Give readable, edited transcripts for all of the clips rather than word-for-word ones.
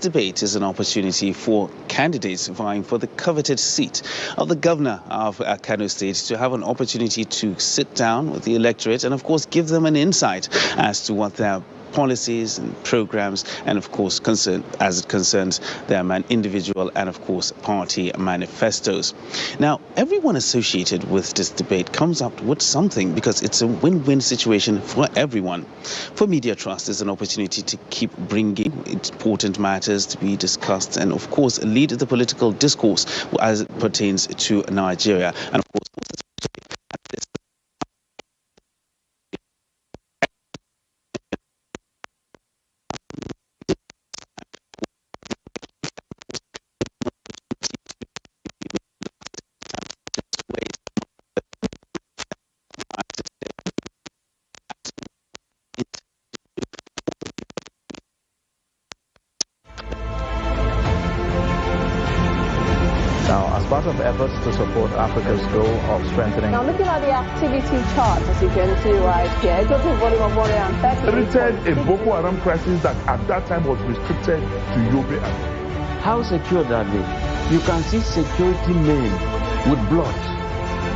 debate is an opportunity for candidates vying for the coveted seat of the governor of Kano State to have an opportunity to sit down with the electorate and, of course, give them an insight as to what their policies and programs and, of course, as it concerns their individual and, of course, party manifestos. Now, everyone associated with this debate comes up with something because it's a win-win situation for everyone. For Media Trust, it's an opportunity to keep bringing important matters to be discussed and, of course, lead the political discourse as it pertains to Nigeria. And, of course, part of efforts to support Africa's goal of strengthening. Now looking at the activity chart, as you can see right here, total volume of 130. A Boko Haram crisis that at that time was restricted to Yobe. How secure are they? You can see security men with blood.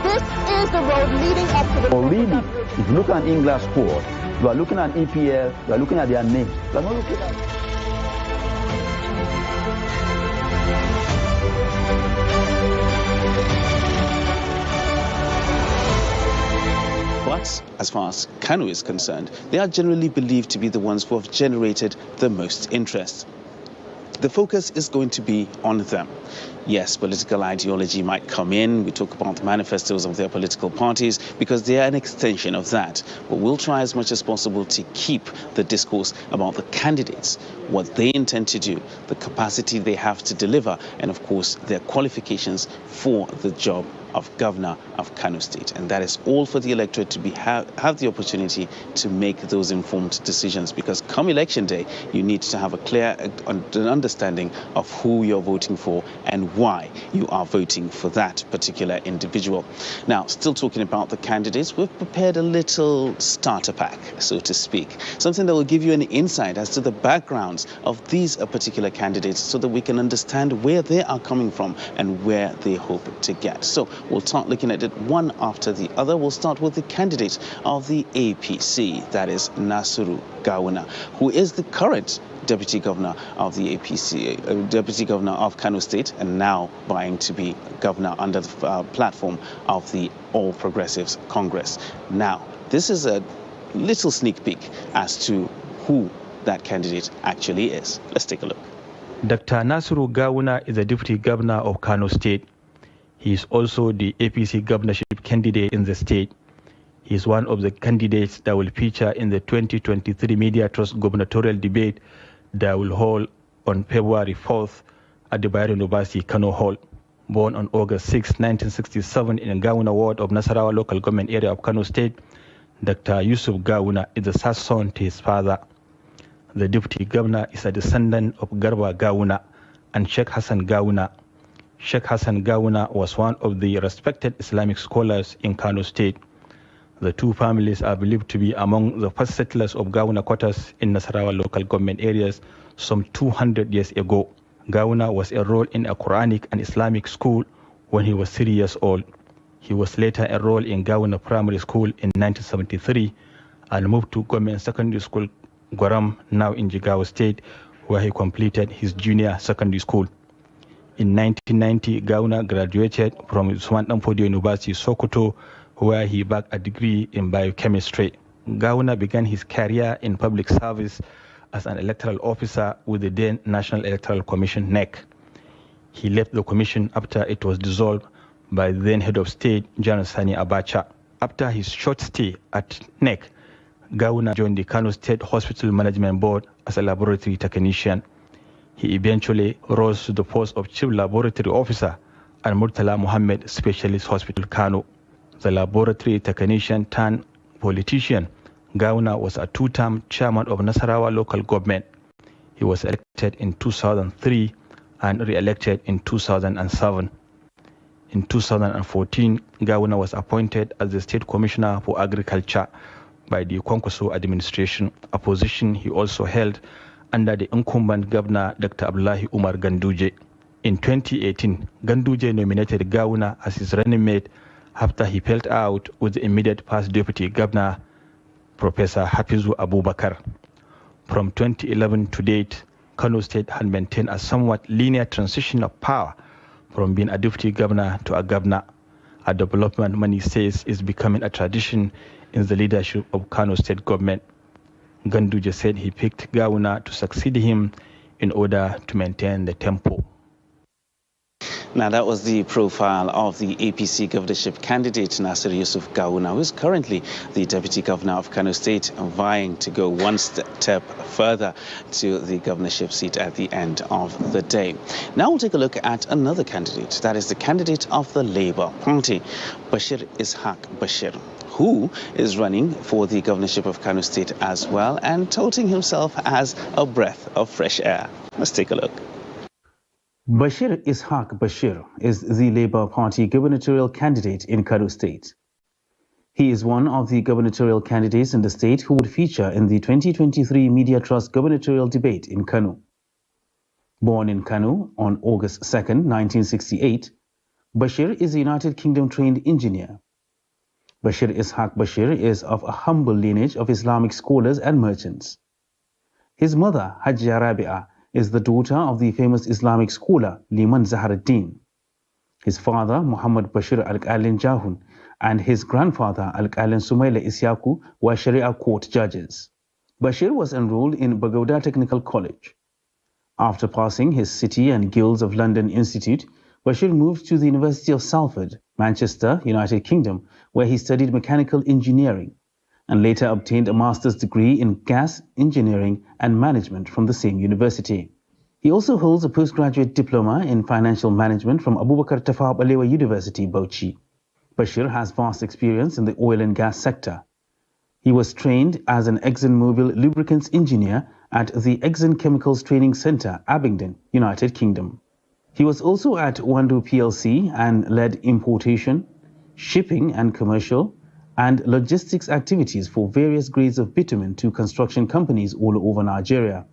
This is the road leading up to the... Already, if you look at English squad, you are looking at EPL, you are looking at their names. You are not looking at... But as far as Kano is concerned, they are generally believed to be the ones who have generated the most interest. The focus is going to be on them. Yes, political ideology might come in. We talk about the manifestos of their political parties because they are an extension of that. But we'll try as much as possible to keep the discourse about the candidates, what they intend to do, the capacity they have to deliver, and of course, their qualifications for the job of governor of Kano State. And that is all for the electorate to have the opportunity to make those informed decisions, because come election day, you need to have a clear understanding of who you're voting for and why you are voting for that particular individual. Now, still talking about the candidates, we've prepared a little starter pack, so to speak, something that will give you an insight as to the backgrounds of these particular candidates so that we can understand where they are coming from and where they hope to get. So we'll start looking at it one after the other. We'll start with the candidate of the APC, that is Nasiru Gawuna, who is the current Deputy Governor of the APC, Deputy Governor of Kano State, and now vying to be Governor under the platform of the All Progressives Congress. Now, this is a little sneak peek as to who that candidate actually is. Let's take a look. Dr. Nasiru Gawuna is the Deputy Governor of Kano State. He is also the APC governorship candidate in the state. He is one of the candidates that will feature in the 2023 Media Trust Gubernatorial debate that will hold on February 4th at the Bayero University Kano Hall. Born on August 6, 1967 in Gawuna ward of Nasarawa local government area of Kano State, Dr. Yusuf Gawuna is the third son to his father. The deputy governor is a descendant of Garba Gawuna and Sheikh Hassan Gawuna. Sheikh Hassan Gawuna was one of the respected Islamic scholars in Kano State. The two families are believed to be among the first settlers of Gawuna quarters in Nasarawa local government areas some 200 years ago. Gawuna was enrolled in a Quranic and Islamic school when he was 3 years old. He was later enrolled in Gawuna Primary School in 1973 and moved to Government Secondary School Gwaram, now in Jigawa State, where he completed his junior secondary school. In 1990, Gawuna graduated from Usman Danfodio University, Sokoto, where he bagged a degree in biochemistry. Gawuna began his career in public service as an electoral officer with the then National Electoral Commission, NEC. He left the commission after it was dissolved by the then head of state, General Sani Abacha. After his short stay at NEC, Gawuna joined the Kano State Hospital Management Board as a laboratory technician. He eventually rose to the post of Chief Laboratory Officer at Murtala Muhammad Specialist Hospital, Kano. The laboratory technician turned politician, Gawuna was a two-term chairman of Nasarawa local government. He was elected in 2003 and re-elected in 2007. In 2014, Gawuna was appointed as the State Commissioner for Agriculture by the Kwankwaso administration, a position he also held under the incumbent governor Dr. Abdullahi Umar Ganduje. In 2018, Ganduje nominated Gawuna as his running mate after he fell out with the immediate past deputy governor, Professor Hafizu Abubakar. From 2011 to date, Kano State had maintained a somewhat linear transition of power from being a deputy governor to a governor, a development many says is becoming a tradition in the leadership of Kano State government. Ganduje said he picked Gawuna to succeed him in order to maintain the tempo. Now, that was the profile of the APC governorship candidate Nasir Yusuf Gawuna, who is currently the deputy governor of Kano State, vying to go one step further to the governorship seat at the end of the day. Now we'll take a look at another candidate, that is the candidate of the Labour Party, Bashir Ishaq Bashir, who is running for the governorship of Kano State as well and touting himself as a breath of fresh air. Let's take a look. Bashir Ishaq Bashir is the Labour Party gubernatorial candidate in Kano State. He is one of the gubernatorial candidates in the state who would feature in the 2023 Media Trust gubernatorial debate in Kano. Born in Kano on August 2, 1968, Bashir is a United Kingdom trained engineer. Bashir Ishaq Bashir is of a humble lineage of Islamic scholars and merchants. His mother, Hajja Rabi'a, is the daughter of the famous Islamic scholar Liman Zaharuddin. His father, Muhammad Bashir Al-Qalin Jahun, and his grandfather, Al-Qalin Sumaila Isyaku, were Sharia court judges. Bashir was enrolled in Bagoda Technical College. After passing his City and Guilds of London Institute, Bashir moved to the University of Salford, Manchester, United Kingdom, where he studied mechanical engineering and later obtained a master's degree in gas engineering and management from the same university. He also holds a postgraduate diploma in financial management from Abubakar Tafawa Balewa University, Bauchi. Bashir has vast experience in the oil and gas sector. He was trained as an ExxonMobil lubricants engineer at the Exxon Chemicals Training Center, Abingdon, United Kingdom. He was also at Wando PLC and led importation, shipping and commercial, and logistics activities for various grades of bitumen to construction companies all over Nigeria.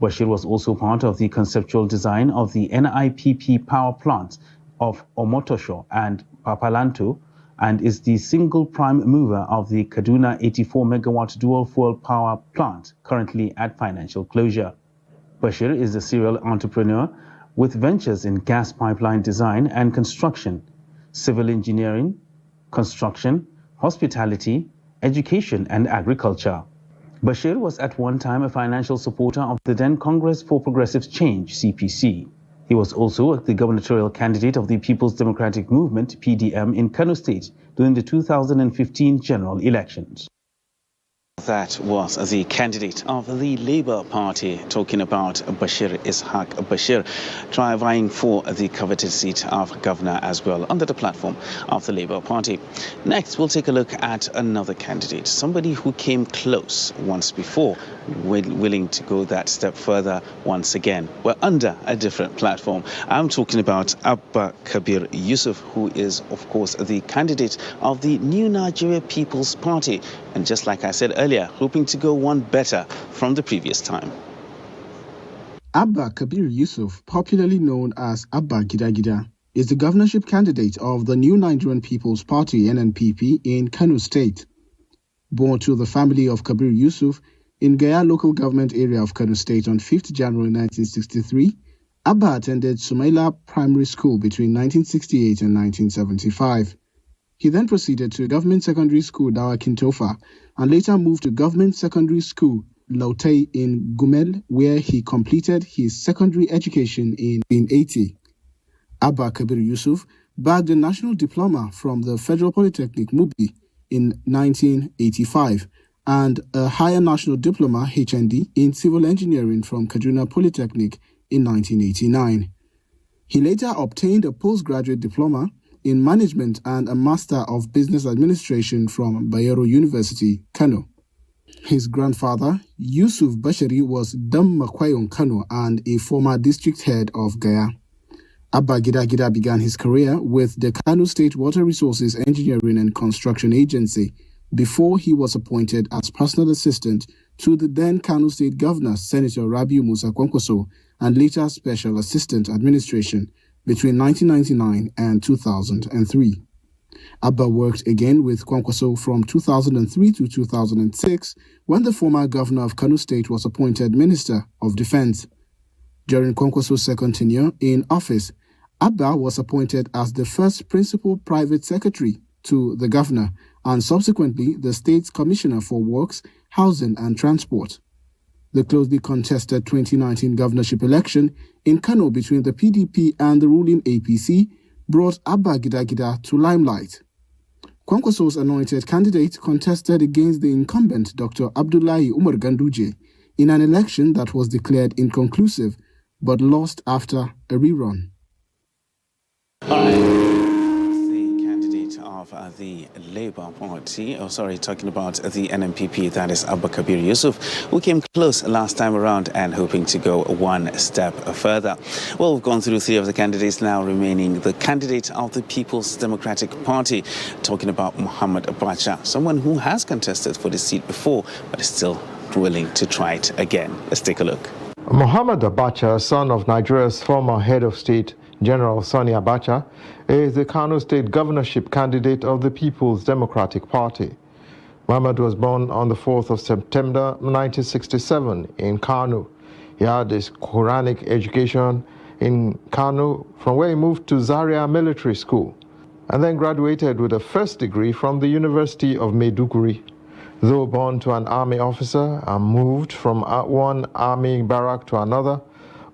Bashir was also part of the conceptual design of the NNPP power plants of Omotosho and Papalanto, and is the single prime mover of the Kaduna 84 megawatt dual fuel power plant currently at financial closure. Bashir is a serial entrepreneur with ventures in gas pipeline design and construction, civil engineering, construction, hospitality, education, and agriculture. Bashir was at one time a financial supporter of the then Congress for Progressive Change, CPC. He was also the gubernatorial candidate of the People's Democratic Movement, PDM, in Kano State during the 2015 general elections. That was the candidate of the Labour Party talking about Bashir Ishaq Bashir, vying for the coveted seat of governor as well under the platform of the Labour Party. Next, we'll take a look at another candidate, somebody who came close once before, willing to go that step further once again. We're under a different platform. I'm talking about Abba Kabir Yusuf, who is, of course, the candidate of the New Nigeria People's Party. And just like I said earlier, hoping to go one better from the previous time. Abba Kabir Yusuf, popularly known as Abba Gida Gida, is the governorship candidate of the New Nigerian People's Party, NNPP, in Kano State. Born to the family of Kabir Yusuf in Gaya local government area of Kano State on 5th January 1963, Abba attended Sumaila Primary School between 1968 and 1975. He then proceeded to Government Secondary School Dawa Kintofa and later moved to Government Secondary School Lautei in Gumel, where he completed his secondary education in 1980. Abba Kabir Yusuf bagged a national diploma from the Federal Polytechnic Mubi in 1985 and a higher national diploma HND in civil engineering from Kaduna Polytechnic in 1989. He later obtained a postgraduate diploma in management and a Master of Business Administration from Bayero University, Kano. His grandfather, Yusuf Bashiri, was Dam Makwayon Kano and a former district head of Gaya. Abba Gida Gida began his career with the Kano State Water Resources Engineering and Construction Agency, before he was appointed as personal assistant to the then Kano State Governor, Senator Rabiu Musa Kwankwaso, and later Special Assistant Administration between 1999 and 2003. Abba worked again with Kwankwaso from 2003 to 2006 when the former governor of Kano State was appointed Minister of Defense. During Kwankwaso's second tenure in office, Abba was appointed as the first principal private secretary to the governor and subsequently the state's commissioner for works, housing and transport. The closely contested 2019 governorship election in Kano between the PDP and the ruling APC brought Abba Gida to limelight. Kwankwaso's anointed candidate contested against the incumbent Dr. Abdullahi Umar Ganduje in an election that was declared inconclusive but lost after a rerun. All right. The candidate of the Labour Party, talking about the NNPP, that is Abba Kabir Yusuf, who came close last time around and hoping to go one step further. Well, we've gone through three of the candidates now, remaining the candidate of the People's Democratic Party, talking about Muhammad Abacha, someone who has contested for the seat before, but is still willing to try it again. Let's take a look. Muhammad Abacha, son of Nigeria's former head of state, General Sani Abacha, is the Kano State governorship candidate of the People's Democratic Party. Muhammad was born on the 4th of September 1967 in Kano. He had his Quranic education in Kano, from where he moved to Zaria Military School, and then graduated with a first degree from the University of Maiduguri. Though born to an army officer and moved from one army barrack to another,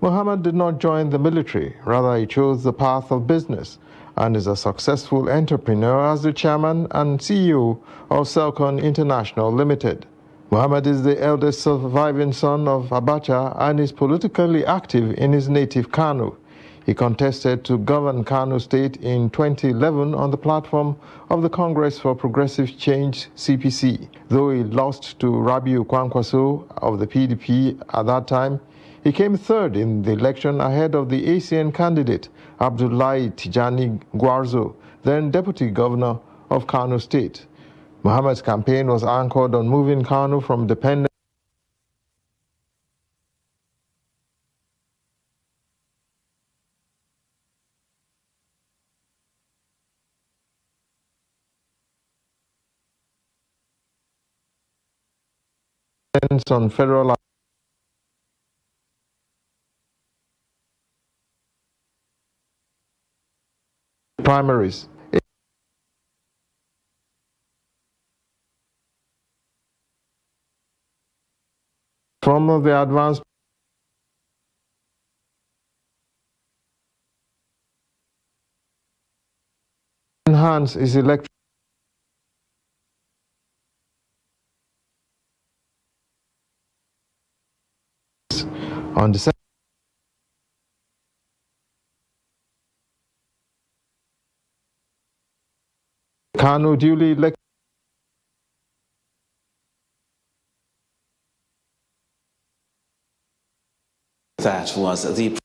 Muhammad did not join the military. Rather, he chose the path of business and is a successful entrepreneur as the chairman and CEO of Selcon International Limited. Muhammad is the eldest surviving son of Abacha and is politically active in his native Kano. He contested to govern Kano State in 2011 on the platform of the Congress for Progressive Change, CPC. Though he lost to Rabiu Kwankwaso of the PDP at that time, he came third in the election ahead of the ACN candidate, Abdullahi Tijani Gwarzo, then Deputy Governor of Kano State. Muhammad's campaign was anchored on moving Kano from dependence on federal primaries. From the advanced enhance his electoral on December Kano duly elected That was the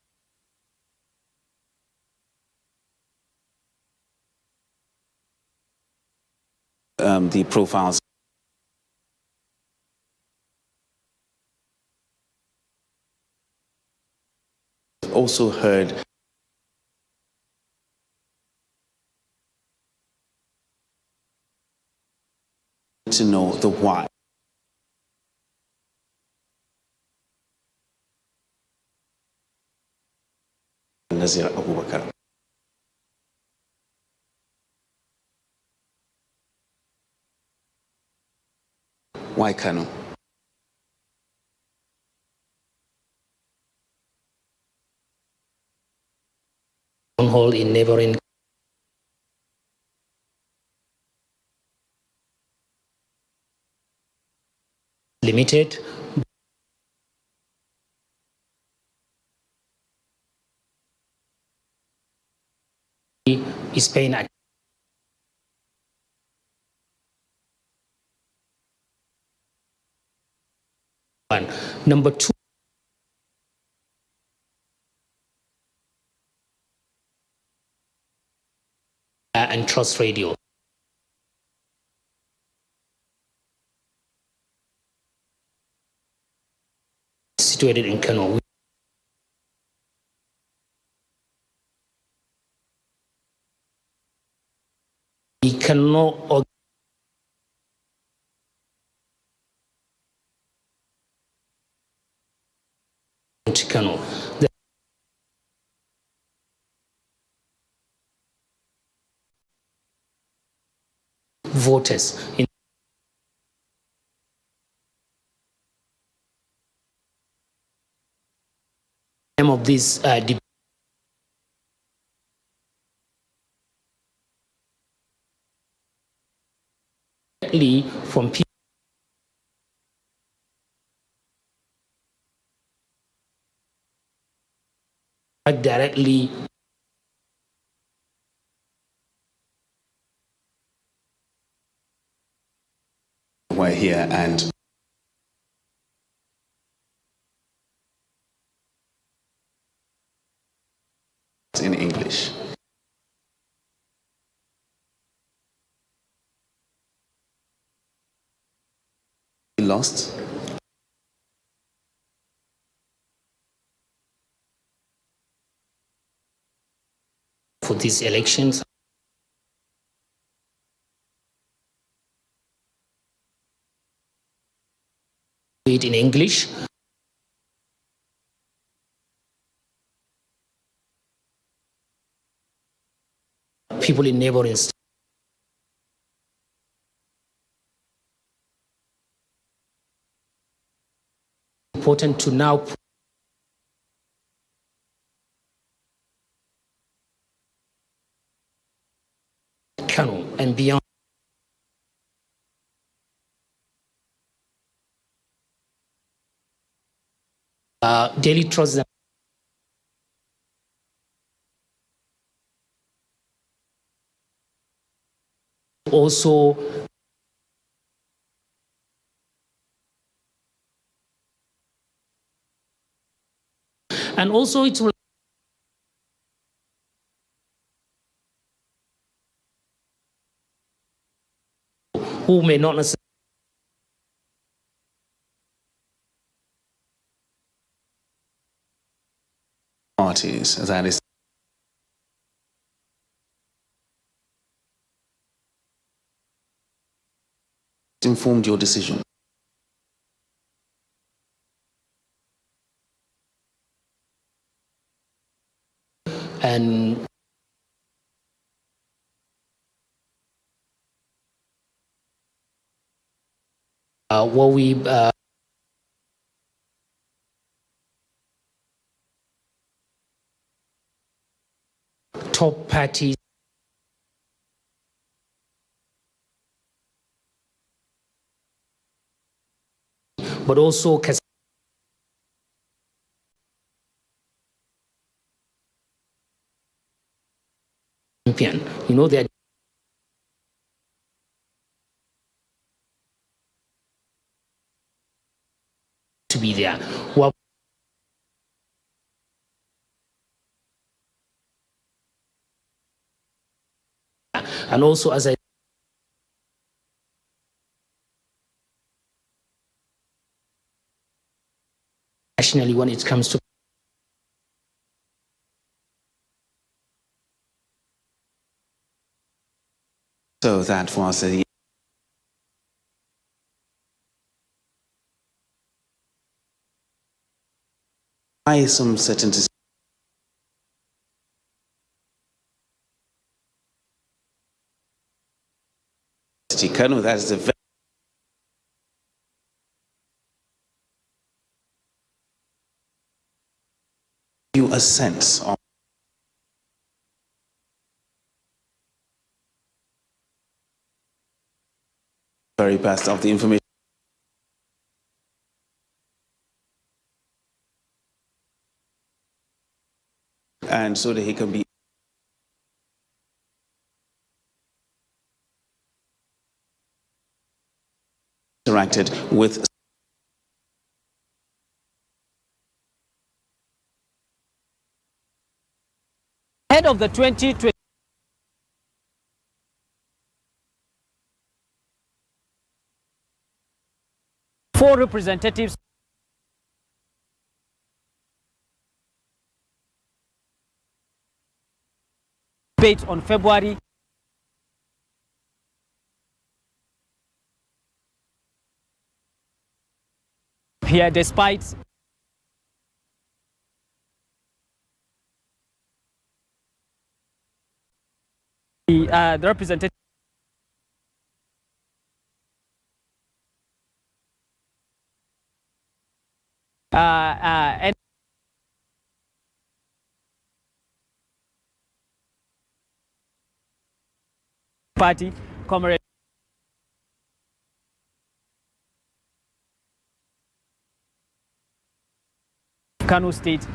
profiles. Also heard to know the why. Nazir Abubakar. Why Kano? Stronghold in neighboring limited is paying attention. Number two, and Trust Radio. situated in Kano. We cannot to Kano. Voters in some of these directly from people directly we're here and in English. Lost. For these elections. It in English. People in neighboring states. Important to now Kano and beyond. Daily trust also and also it will who may not necessarily parties, that is informed your decision. and what we top parties but also champion, you know, that to be there. Well, and also as I nationally when it comes to So that was a some certainty. Kano, that is a sense of very best of the information. And so that he can be interacted with ahead of the 2020 4 representatives debate on February. Here, despite the representative and party, Comrade Kano State.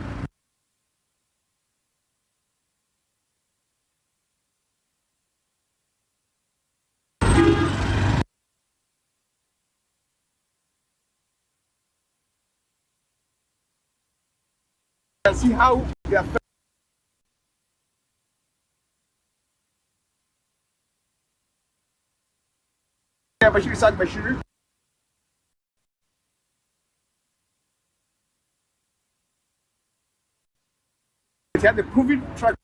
See how they are Bashir Sad Bashir. It had the proven track.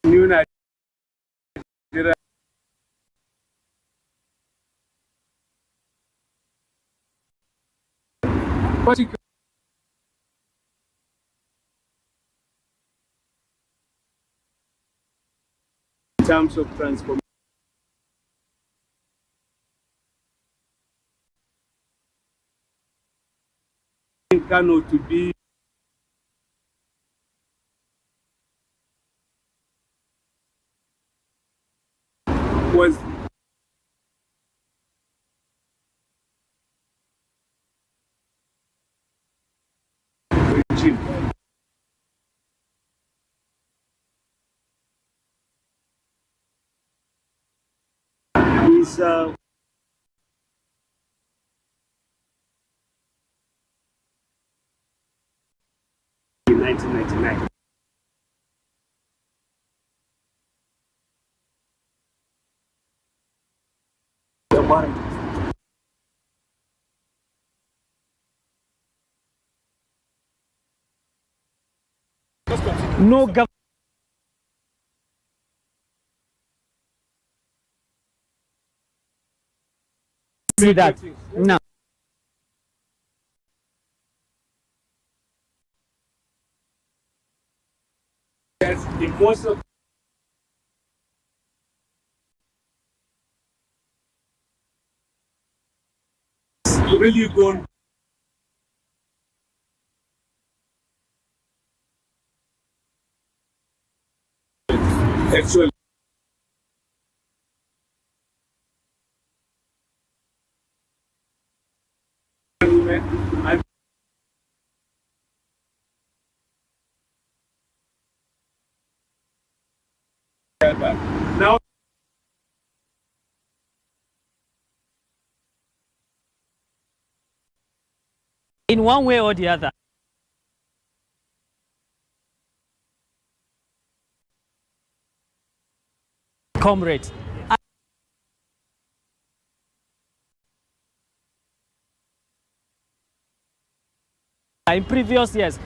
New Nigeria. In terms of transformation, Kano to be was regime. Is in 1999. No government. See that now. Yes, in most of really gone. Actually, and now In one way or the other. Comrades. In previous years,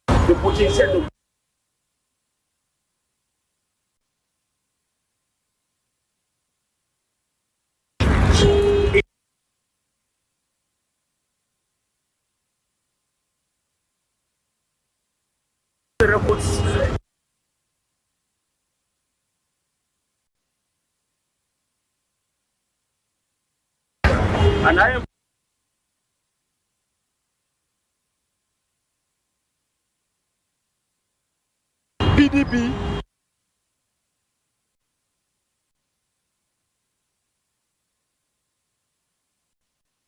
the potential of the reports. And I am PDP.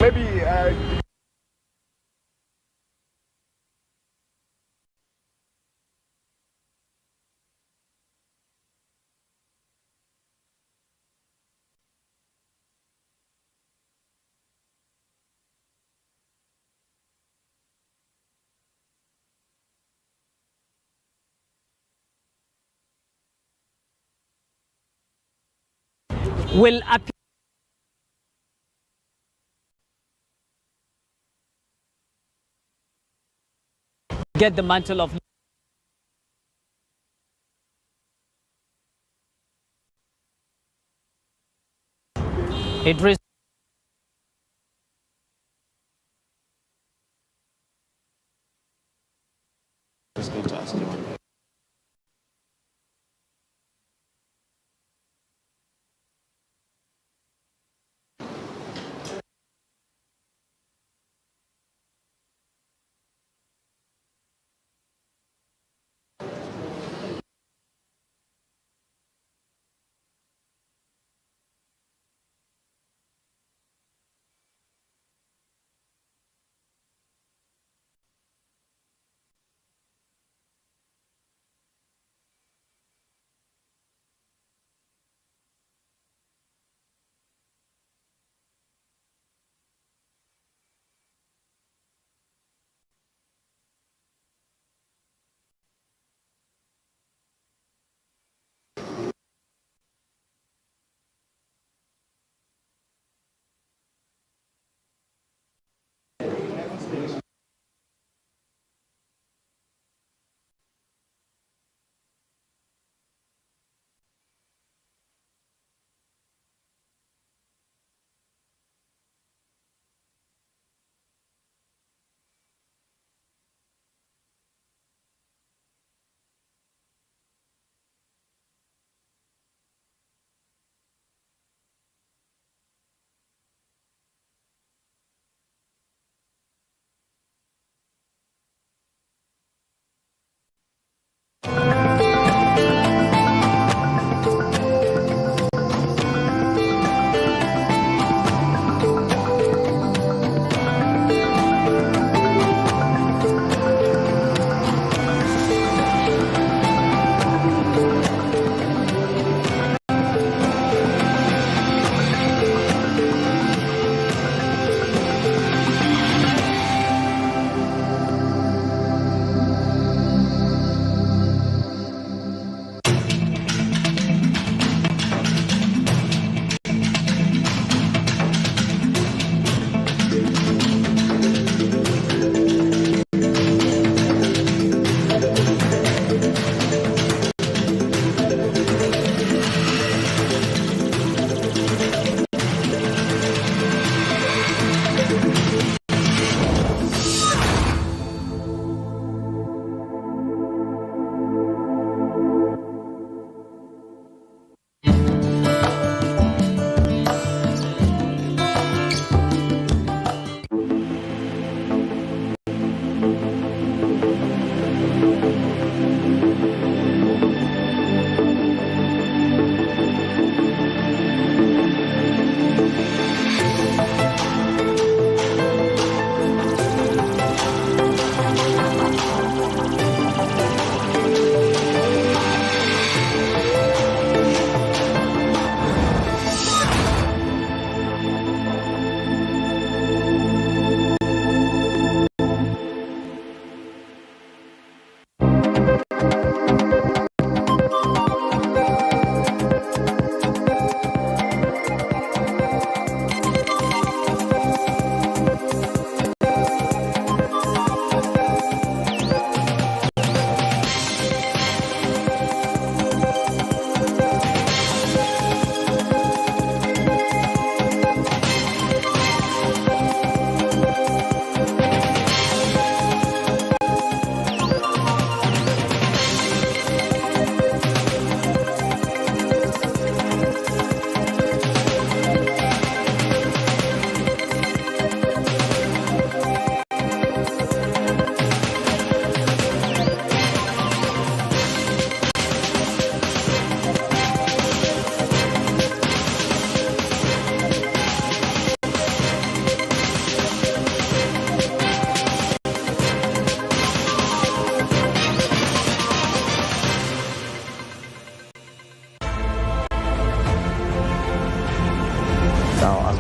Maybe will appear get the mantle of it. Just going to ask you one.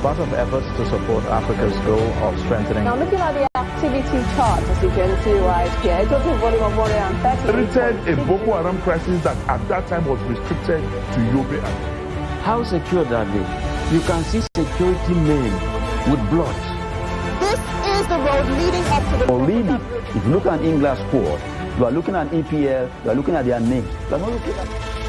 part of efforts to support Africa's goal of strengthening. Now, looking at the activity chart, as you can see right here, total volume of 130. Created a Boko Haram crisis that at that time was restricted to Yobe. How secure are they? You can see security men with blood. This is the road leading up to the... Really, if you look at an in-glass squad, you are looking at EPL, you are looking at their names. You are not looking at...